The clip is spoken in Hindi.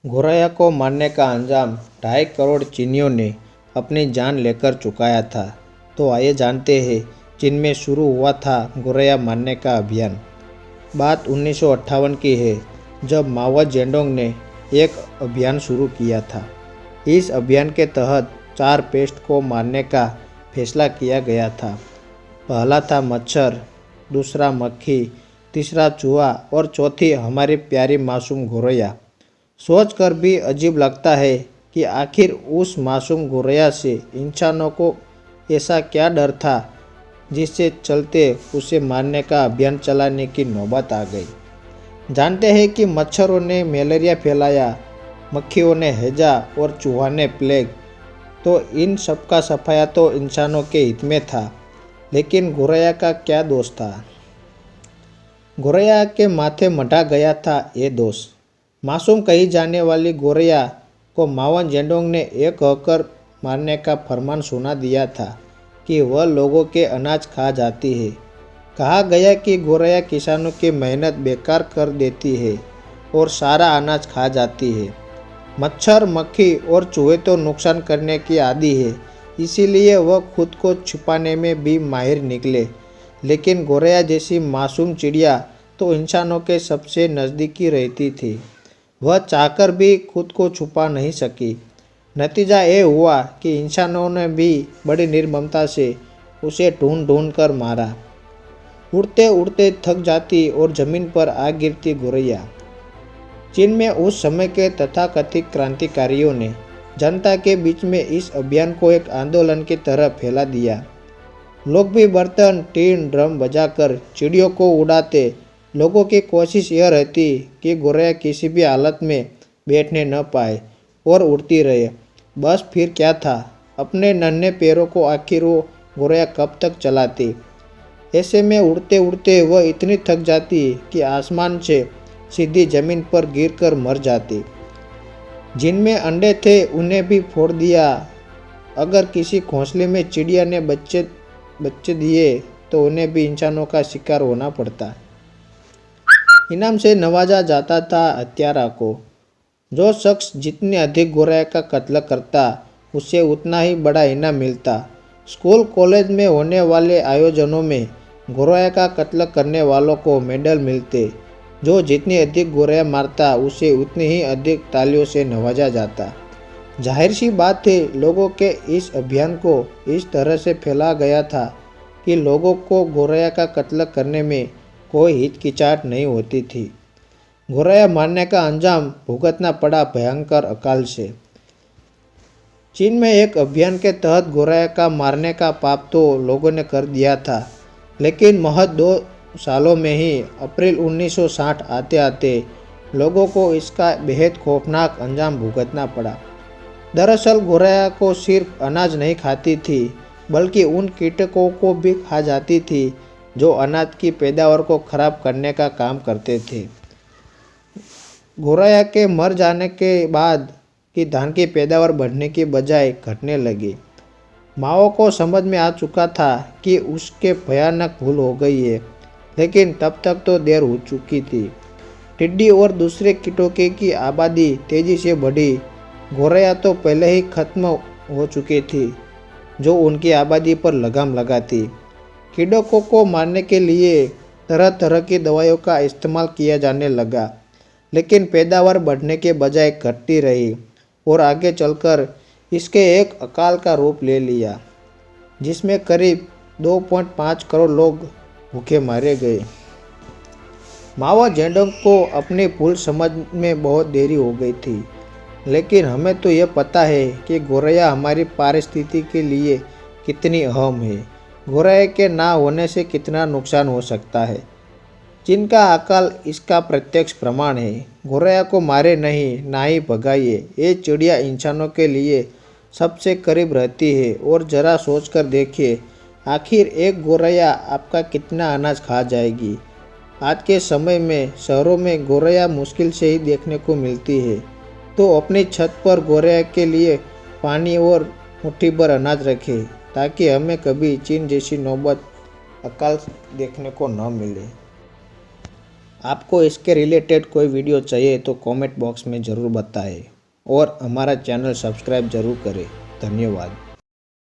गोरैया को मारने का अंजाम 2.5 करोड़ चीनियों ने अपनी जान लेकर चुकाया था। तो आइए जानते हैं चीन में शुरू हुआ था गोरैया मारने का अभियान। बात 1958 की है, जब माओ जेडोंग ने एक अभियान शुरू किया था। इस अभियान के तहत 4 पेस्ट को मारने का फैसला किया गया था। पहला था मच्छर, दूसरा मक्खी, तीसरा चूहा और चौथी हमारी प्यारी मासूम गोरैया। सोचकर भी अजीब लगता है कि आखिर उस मासूम गोरैया से इंसानों को ऐसा क्या डर था जिससे चलते उसे मारने का अभियान चलाने की नौबत आ गई। जानते हैं कि मच्छरों ने मलेरिया फैलाया, मक्खियों ने हैजा और चूहा ने प्लेग। तो इन सबका सफाया तो इंसानों के हित में था, लेकिन गोरैया का क्या दोष था? गोरैया के माथे मढ़ा गया था ये दोष। मासूम कही जाने वाली गोरैया को माओ जेडोंग ने एक कहकर मारने का फरमान सुना दिया था कि वह लोगों के अनाज खा जाती है। कहा गया कि गोरैया किसानों की मेहनत बेकार कर देती है और सारा अनाज खा जाती है। मच्छर, मक्खी और चूहे तो नुकसान करने की आदी है, इसीलिए वह खुद को छुपाने में भी माहिर निकले। लेकिन गोरैया जैसी मासूम चिड़िया तो इंसानों के सबसे नज़दीकी रहती थी। वह चाहकर भी खुद को छुपा नहीं सकी। नतीजा ये हुआ कि इंसानों ने भी बड़ी निर्ममता से उसे ढूंढ ढूंढ कर मारा। उड़ते उड़ते थक जाती और जमीन पर आ गिरती गोरैया। चीन में उस समय के तथाकथित क्रांतिकारियों ने जनता के बीच में इस अभियान को एक आंदोलन की तरह फैला दिया। लोग भी बर्तन, टीन, ड्रम बजाकर चिड़ियों को उड़ाते। लोगों की कोशिश यह रहती कि गोरैया किसी भी हालत में बैठने न पाए और उड़ती रहे। बस फिर क्या था, अपने नन्हे पैरों को आखिर वो गोरैया कब तक चलाती। ऐसे में उड़ते उड़ते वह इतनी थक जाती कि आसमान से सीधी जमीन पर गिरकर मर जाती। जिनमें अंडे थे उन्हें भी फोड़ दिया। अगर किसी घोंसले में चिड़िया ने बच्चे दिए तो उन्हें भी इंसानों का शिकार होना पड़ता। इनाम से नवाजा जाता था हत्यारा को। जो शख्स जितनी अधिक गोरैया का कत्ल करता, उसे उतना ही बड़ा इनाम मिलता। स्कूल कॉलेज में होने वाले आयोजनों में गोरैया का कत्ल करने वालों को मेडल मिलते। जो जितनी अधिक गोरैया मारता, उसे उतनी ही अधिक तालियों से नवाजा जाता। जाहिर सी बात है, लोगों के इस अभियान को इस तरह से फैला गया था कि लोगों को गोरैया का कत्ल करने में कोई हिचकिचाहट नहीं होती थी। गोरैया मारने का अंजाम भुगतना पड़ा भयंकर अकाल से। चीन में एक अभियान के तहत गोरैया का मारने का पाप तो लोगों ने कर दिया था, लेकिन महज 2 सालों में ही अप्रैल 1960 आते आते लोगों को इसका बेहद खौफनाक अंजाम भुगतना पड़ा। दरअसल गोरैया को सिर्फ अनाज नहीं खाती थी, बल्कि उन कीटकों को भी खा जाती थी जो अनाज की पैदावार को खराब करने का काम करते थे। गोरैया के मर जाने के बाद की धान की पैदावार बढ़ने की बजाय घटने लगी। माओ को समझ में आ चुका था कि उसके भयानक भूल हो गई है, लेकिन तब तक तो देर हो चुकी थी। टिड्डी और दूसरे कीटों की आबादी तेजी से बढ़ी। गोरैया तो पहले ही खत्म हो चुकी थी, जो उनकी आबादी पर लगाम लगाती। कीड़ों को मारने के लिए तरह तरह की दवाइयों का इस्तेमाल किया जाने लगा, लेकिन पैदावार बढ़ने के बजाय घटती रही और आगे चलकर इसके एक अकाल का रूप ले लिया, जिसमें करीब 2.5 करोड़ लोग भूखे मारे गए। माओ जेडोंग को अपनी भूल समझ में बहुत देरी हो गई थी, लेकिन हमें तो यह पता है कि गोरैया हमारी पारिस्थितिकी के लिए कितनी अहम है। गोरैया के ना होने से कितना नुकसान हो सकता है। चीन का अकाल इसका प्रत्यक्ष प्रमाण है। गोरैया को मारे नहीं, ना ही भगाइए। ये चिड़िया इंसानों के लिए सबसे करीब रहती है और ज़रा सोचकर देखिए, आखिर एक गोरैया आपका कितना अनाज खा जाएगी। आज के समय में शहरों में गोरैया मुश्किल से ही देखने को मिलती है, तो अपनी छत पर गोरैया के लिए पानी और मुट्ठी भर अनाज रखें, ताकि हमें कभी चीन जैसी नौबत अकाल देखने को न मिले। आपको इसके रिलेटेड कोई वीडियो चाहिए तो कमेंट बॉक्स में ज़रूर बताएं और हमारा चैनल सब्सक्राइब ज़रूर करें। धन्यवाद।